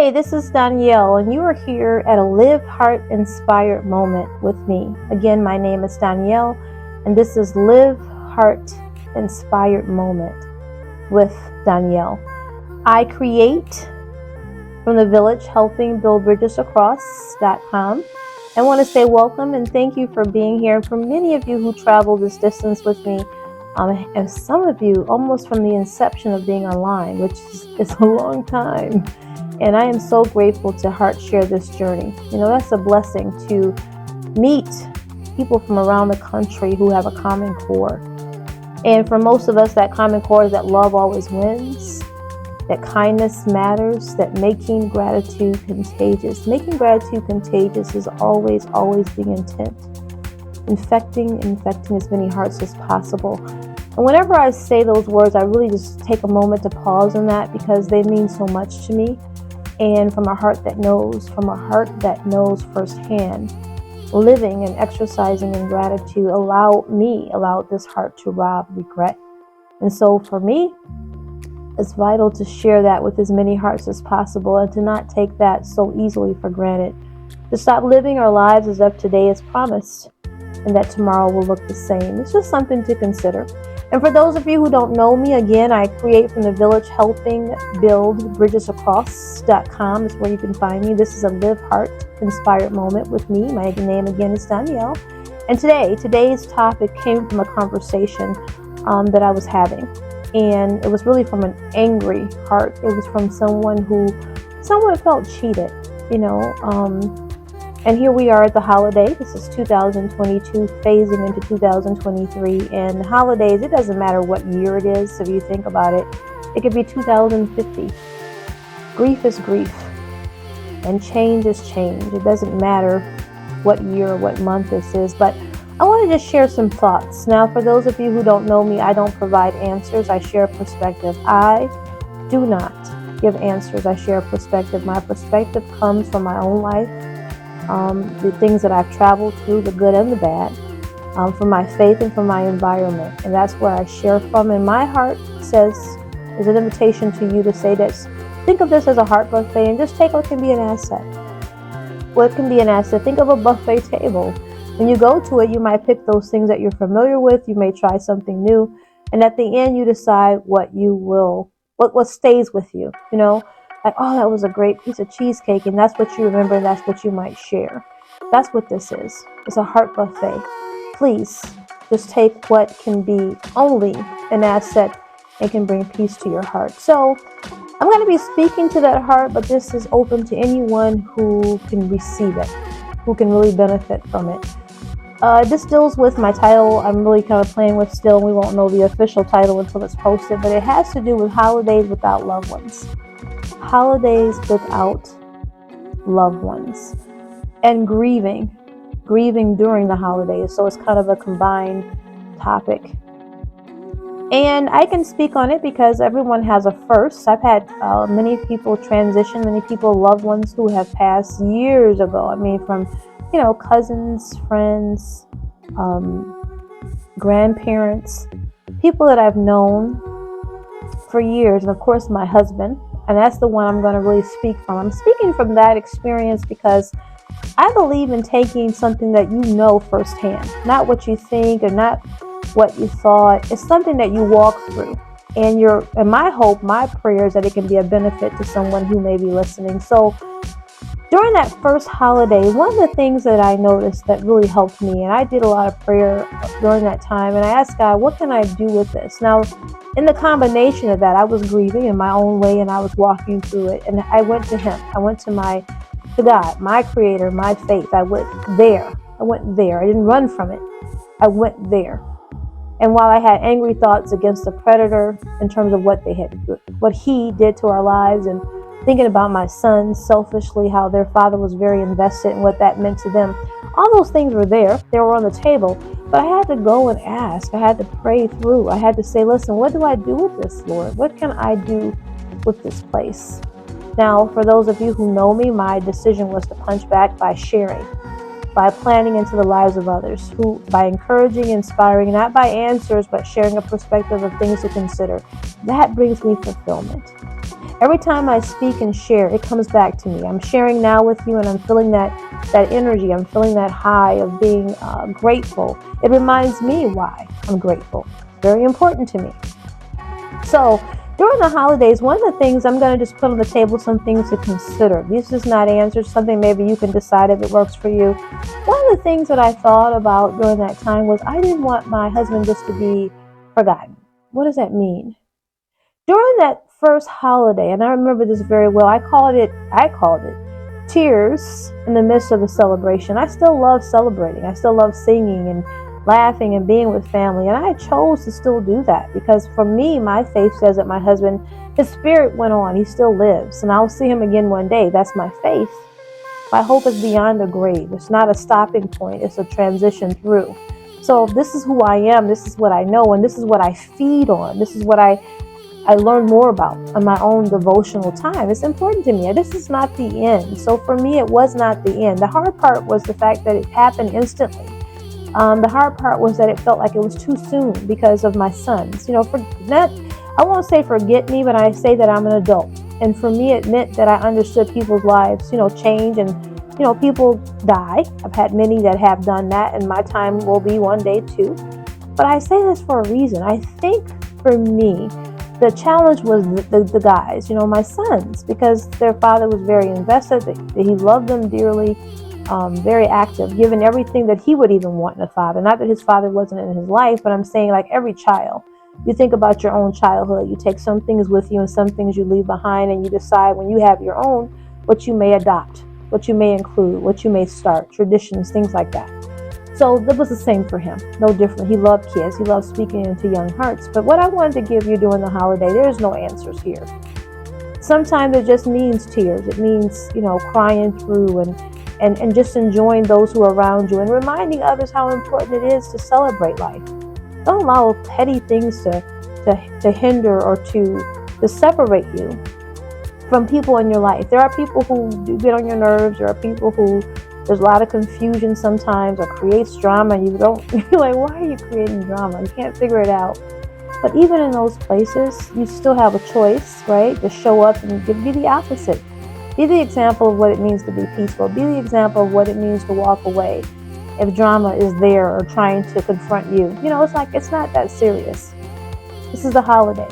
Hi, this is Donyale, and you are here at a Live Heart Inspired Moment with me. Again, my name is Donyale, and this is Live Heart Inspired Moment with Donyale. I create from the village, helping build bridges across.com. I want to say welcome and thank you for being here. For many of you who travel this distance with me, and some of you almost from the inception of being online, which is a long time. And I am so grateful to heart share this journey. You know, that's a blessing to meet people from around the country who have a common core. And for most of us, that common core is that love always wins, that kindness matters, that making gratitude contagious. Making gratitude contagious is always the intent. Infecting as many hearts as possible. And whenever I say those words, I really just take a moment to pause on that because they mean so much to me. And from a heart that knows firsthand, living and exercising in gratitude allowed this heart to rob regret. And so for me, it's vital to share that with as many hearts as possible and to not take that so easily for granted. To stop living our lives as if today is promised and that tomorrow will look the same. It's just something to consider. And for those of you who don't know me, again, I create from the village, helping build bridges across.com is where you can find me. This is a Live Heart Inspired Moment with me. My name again is Donyale. And today's topic came from a conversation that I was having. And it was really from an angry heart. It was from someone felt cheated, and here we are at the holiday. This is 2022, phasing into 2023. And holidays, it doesn't matter what year it is. If you think about it, it could be 2050. Grief is grief. And change is change. It doesn't matter what year or what month this is. But I want to just share some thoughts. Now, for those of you who don't know me, I don't provide answers. I share perspective. I do not give answers. I share perspective. My perspective comes from my own life. The things that I've traveled through, the good and the bad, from my faith and from my environment. And that's where I share from. And my heart is an invitation to you to say this. Think of this as a heart buffet and just take what can be an asset. What can be an asset? Think of a buffet table. When you go to it, you might pick those things that you're familiar with. You may try something new. And at the end, you decide what stays with you, Like, oh, that was a great piece of cheesecake, and that's what you remember, and that's what you might share. That's what this is. It's a heart buffet. Please, just take what can be only an asset and can bring peace to your heart. So, I'm going to be speaking to that heart, but this is open to anyone who can receive it, who can really benefit from it. This deals with my title. I'm really kind of playing with still. We won't know the official title until it's posted, but it has to do with holidays without loved ones. Holidays without loved ones, and grieving during the holidays. So it's kind of a combined topic. And I can speak on it because everyone has a first. I've had many people transition, loved ones who have passed years ago. I mean, from, cousins, friends, grandparents, people that I've known for years. And of course, my husband. And that's the one I'm going to really speak from. I'm speaking from that experience because I believe in taking something that you know firsthand, not what you think or not what you thought. It's something that you walk through. And my hope, my prayer is that it can be a benefit to someone who may be listening. So during that first holiday, one of the things that I noticed that really helped me, and I did a lot of prayer during that time, and I asked God, what can I do with this? Now, in the combination of that, I was grieving in my own way, and I was walking through it, and I went to Him. I went to God, my Creator, my faith. I went there. I didn't run from it. I went there. And while I had angry thoughts against the predator in terms of what he did to our lives, and thinking about my sons selfishly, how their father was very invested in what that meant to them. All those things were there. They were on the table. But I had to go and ask. I had to pray through. I had to say, listen, what do I do with this, Lord? What can I do with this place? Now, for those of you who know me, my decision was to punch back by sharing, by planting into the lives of others, by encouraging, inspiring, not by answers, but sharing a perspective of things to consider. That brings me fulfillment. Every time I speak and share, it comes back to me. I'm sharing now with you, and I'm feeling that energy. I'm feeling that high of being grateful. It reminds me why I'm grateful. Very important to me. So during the holidays, one of the things I'm going to just put on the table, some things to consider. These is not answers, something maybe you can decide if it works for you. One of the things that I thought about during that time was I didn't want my husband just to be forgotten. What does that mean? During that first holiday, and I remember this very well, I called it tears in the midst of the celebration. I still love celebrating. I still love singing and laughing and being with family. And I chose to still do that because for me, my faith says that my husband, his spirit went on. He still lives. And I'll see him again one day. That's my faith. My hope is beyond the grave. It's not a stopping point. It's a transition through. So this is who I am. This is what I know. And this is what I feed on. This is what I learn more about on my own devotional time. It's important to me. This is not the end. So for me, it was not the end. The hard part was the fact that it happened instantly. The hard part was that it felt like it was too soon because of my sons. For that, I won't say forget me, but I say that I'm an adult. And for me, it meant that I understood people's lives, change and, people die. I've had many that have done that, and my time will be one day too. But I say this for a reason. I think for me, the challenge was the guys, my sons, because their father was very invested. He loved them dearly, very active, given everything that he would even want in a father. Not that his father wasn't in his life, but I'm saying like every child. You think about your own childhood. You take some things with you and some things you leave behind, and you decide when you have your own what you may adopt, what you may include, what you may start, traditions, things like that. So that was the same for him, no different. He loved kids. He loved speaking into young hearts. But what I wanted to give you during the holiday, there's no answers here. Sometimes it just means tears. It means, crying through and just enjoying those who are around you and reminding others how important it is to celebrate life. Don't allow petty things to hinder or to separate you from people in your life. There are people who do get on your nerves. There are people who there's a lot of confusion sometimes or creates drama, and you're like, why are you creating drama? You can't figure it out. But even in those places, you still have a choice, right? To show up and be the opposite. Be the example of what it means to be peaceful. Be the example of what it means to walk away if drama is there or trying to confront you. It's like, it's not that serious. This is a holiday,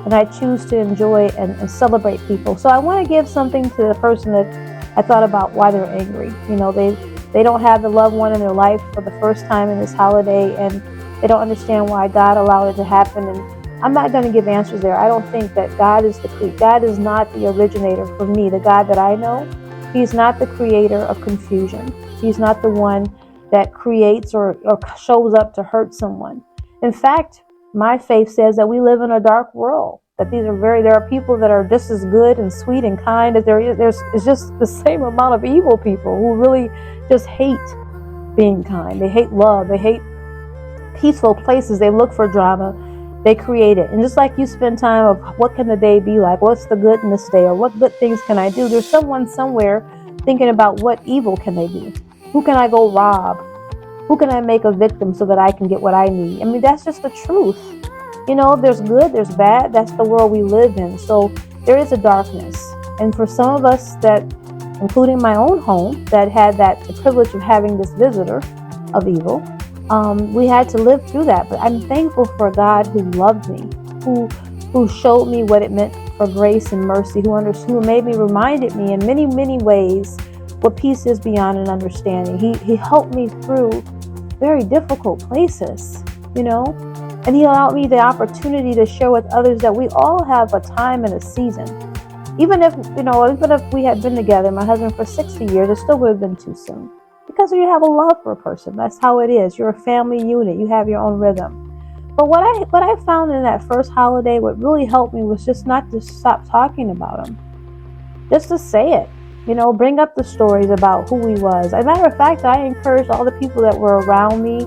and I choose to enjoy and celebrate people. So I want to give something to the person that I thought about why they're angry. They don't have the loved one in their life for the first time in this holiday, and they don't understand why God allowed it to happen. And I'm not going to give answers there. I don't think that God is God is not the originator for me. The God that I know, He's not the creator of confusion. He's not the one that creates or shows up to hurt someone. In fact, my faith says that we live in a dark world. That there are people that are just as good and sweet and kind as there's just the same amount of evil people who really just hate being kind. They hate love. They hate peaceful places. They look for drama. They create it. And just like you spend time of what can the day be like? What's the good in this day? Or what good things can I do? There's someone somewhere thinking about what evil can they do? Who can I go rob? Who can I make a victim so that I can get what I need? I mean, that's just the truth. There's good, there's bad. That's the world we live in. So there is a darkness. And for some of us that, including my own home, that had the privilege of having this visitor of evil, we had to live through that. But I'm thankful for a God who loved me, who showed me what it meant for grace and mercy, who made me, reminded me in many, many ways what peace is beyond an understanding. He helped me through very difficult places, and He allowed me the opportunity to share with others that we all have a time and a season. Even if we had been together, my husband, for 60 years, it still would have been too soon. Because you have a love for a person. That's how it is. You're a family unit. You have your own rhythm. But what I found in that first holiday, what really helped me was just not to stop talking about him. Just to say it. Bring up the stories about who he was. As a matter of fact, I encouraged all the people that were around me,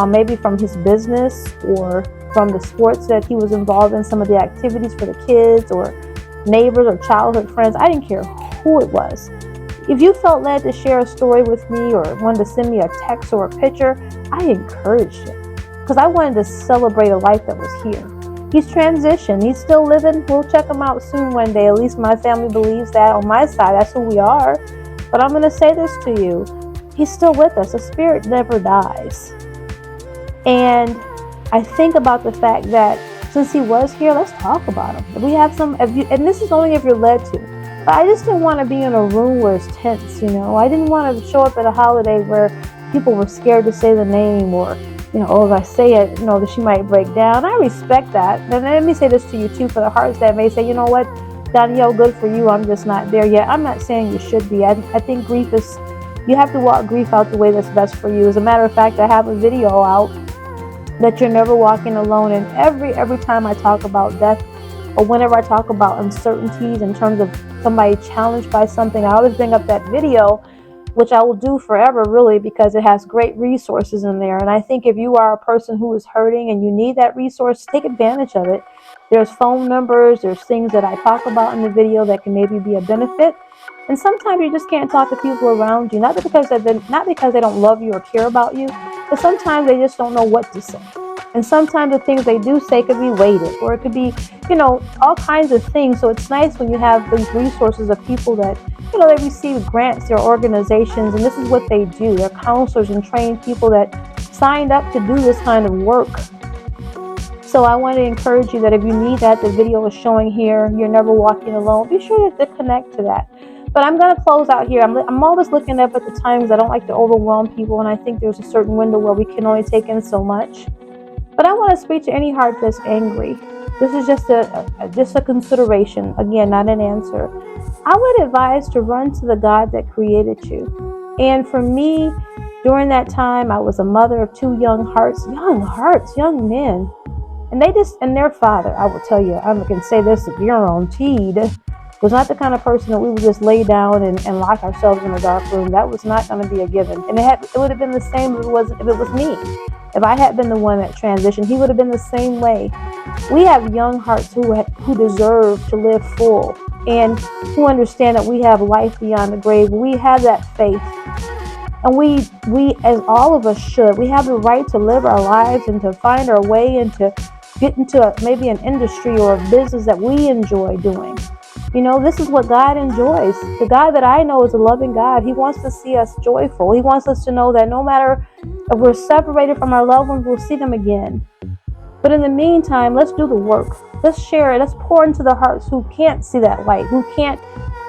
maybe from his business or from the sports that he was involved in, some of the activities for the kids or neighbors or childhood friends. I didn't care who it was. If you felt led to share a story with me or wanted to send me a text or a picture, I encouraged it because I wanted to celebrate a life that was here. He's transitioned. He's still living. We'll check him out soon one day. At least my family believes that. On my side, that's who we are. But I'm going to say this to you. He's still with us. The spirit never dies. And I think about the fact that since he was here, let's talk about him. We have some, and this is only if you're led to. But I just didn't want to be in a room where it's tense, I didn't want to show up at a holiday where people were scared to say the name, or, if I say it, that she might break down. I respect that. And let me say this to you too, for the hearts that may say, you know what, Donyale, good for you. I'm just not there yet. I'm not saying you should be. I think grief is, you have to walk grief out the way that's best for you. As a matter of fact, I have a video out that you're never walking alone. And every time I talk about death, or whenever I talk about uncertainties in terms of somebody challenged by something, I always bring up that video, which I will do forever, really, because it has great resources in there. And I think if you are a person who is hurting and you need that resource, take advantage of it. There's phone numbers, there's things that I talk about in the video that can maybe be a benefit. And sometimes you just can't talk to people around you, not because they don't love you or care about you, but sometimes they just don't know what to say. And sometimes the things they do say could be weighted, or it could be, all kinds of things. So it's nice when you have these resources of people that, they receive grants or organizations, and this is what they do. They're counselors and trained people that signed up to do this kind of work. So I want to encourage you that if you need that, the video is showing here. You're never walking alone. Be sure to connect to that. But I'm going to close out here. I'm always looking up at the times. I don't like to overwhelm people, and I think there's a certain window where we can only take in so much. But I want to speak to any heart that's angry. This is just a consideration. Again, not an answer. I would advise to run to the God that created you. And for me, during that time, I was a mother of two young young men. And their father, I will tell you, I can say this guaranteed, was not the kind of person that we would just lay down and lock ourselves in a dark room. That was not going to be a given. And it would have been the same if it was me. If I had been the one that transitioned, he would have been the same way. We have young hearts who deserve to live full and who understand that we have life beyond the grave. We have that faith. And we, as all of us should, we have the right to live our lives and to find our way and to get into maybe an industry or a business that we enjoy doing. This is what God enjoys. The God that I know is a loving God. He wants to see us joyful. He wants us to know that no matter if we're separated from our loved ones, we'll see them again. But in the meantime, let's do the work. Let's share it. Let's pour into the hearts who can't see that light, who can't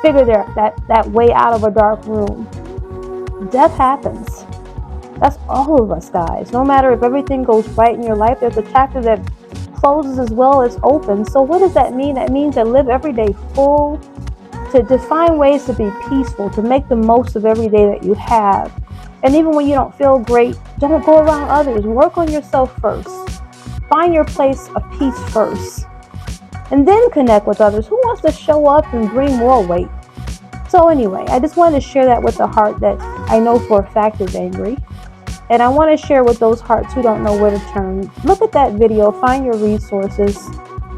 figure that way out of a dark room. Death happens. That's all of us, guys. No matter if everything goes right in your life, there's a chapter that closes as well as opens. So what does that mean? That means to live every day full, to find ways to be peaceful, to make the most of every day that you have. And even when you don't feel great, don't go around others. Work on yourself first. Find your place of peace first. And then connect with others. Who wants to show up and bring more weight? So anyway, I just wanted to share that with the heart that I know for a fact is angry. And I want to share with those hearts who don't know where to turn. Look at that video. Find your resources.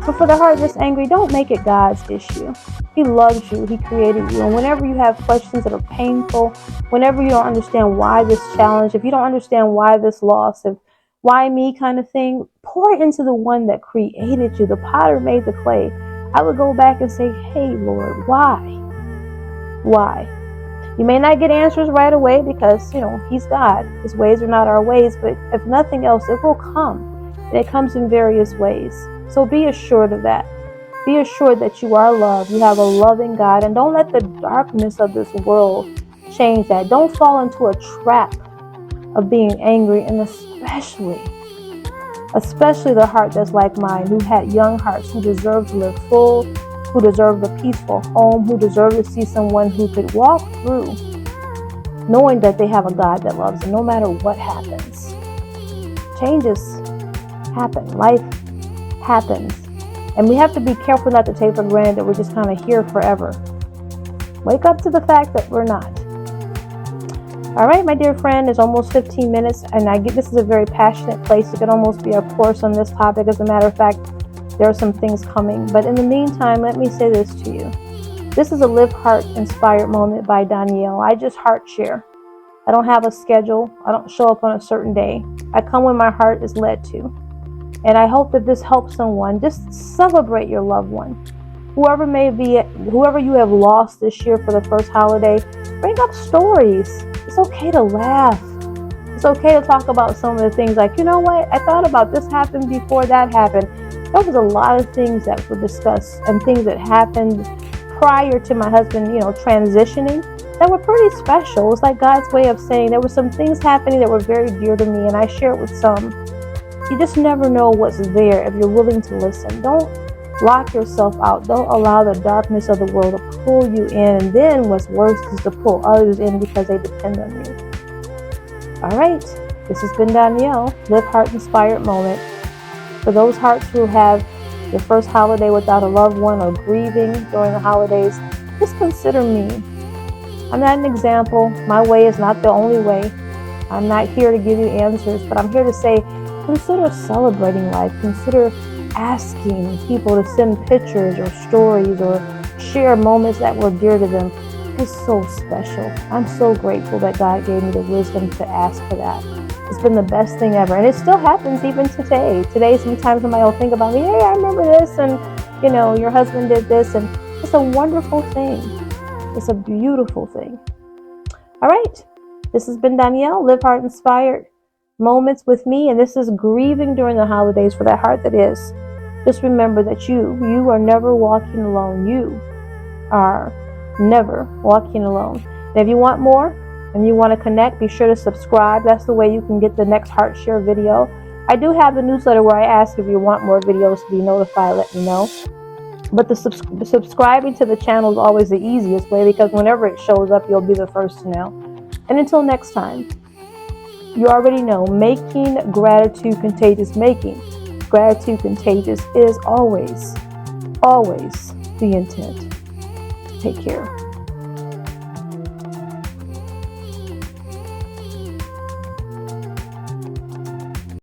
But for the heart that's angry, don't make it God's issue. He loves you. He created you. And whenever you have questions that are painful, whenever you don't understand why this challenge, if you don't understand why this loss, if why me kind of thing, pour it into the one that created you. The potter made the clay. I would go back and say, hey, Lord, why? Why? You may not get answers right away because, He's God. His ways are not our ways. But if nothing else, it will come. And it comes in various ways. So be assured of that. Be assured that you are loved. You have a loving God. And don't let the darkness of this world change that. Don't fall into a trap of being angry. And especially the heart that's like mine, who had young hearts, who deserve to live full, who deserve a peaceful home, who deserve to see someone who could walk through knowing that they have a God that loves them no matter what happens. Changes happen. Life happens. And we have to be careful not to take for granted that we're just kind of here forever. Wake up to the fact that we're not. All right, my dear friend, it's almost 15 minutes, and this is a very passionate place. It could almost be a course on this topic. As a matter of fact, there are some things coming. But in the meantime, let me say this to you. This is a Live Heart Inspired Moment by Donyale. I just heart share. I don't have a schedule. I don't show up on a certain day. I come when my heart is led to. And I hope that this helps someone. Just celebrate your loved one. Whoever you have lost this year for the first holiday, bring up stories. It's okay to laugh. It's okay to talk about some of the things like, you know what, I thought about this happened before that happened. There was a lot of things that were discussed and things that happened prior to my husband, transitioning that were pretty special. It's like God's way of saying there were some things happening that were very dear to me, and I share it with some. You just never know what's there if you're willing to listen. Don't lock yourself out. Don't allow the darkness of the world to pull you in. And then what's worse is to pull others in because they depend on you. All right. This has been Donyale. Live Heart Inspired Moment. For those hearts who have their first holiday without a loved one or grieving during the holidays, just consider me. I'm not an example. My way is not the only way. I'm not here to give you answers, but I'm here to say, consider celebrating life. Consider asking people to send pictures or stories or share moments that were dear to them. It's so special. I'm so grateful that God gave me the wisdom to ask for that. It's been the best thing ever. And it still happens even today. Today, sometimes somebody will think about me, hey, I remember this, and your husband did this, and it's a wonderful thing. It's a beautiful thing. All right. This has been Donyale, Live Heart Inspired Moments with me, and this is Grieving During the Holidays for that heart that is. Just remember that you are never walking alone. You are never walking alone. And if you want more and you want to connect, be sure to subscribe. That's the way you can get the next heart share video. I do have a newsletter where I ask if you want more videos to be notified, let me know. But the subscribing to the channel is always the easiest way, because whenever it shows up, you'll be the first to know. And until next time, you already know, making gratitude contagious. Making gratitude contagious is always, always the intent. Take care.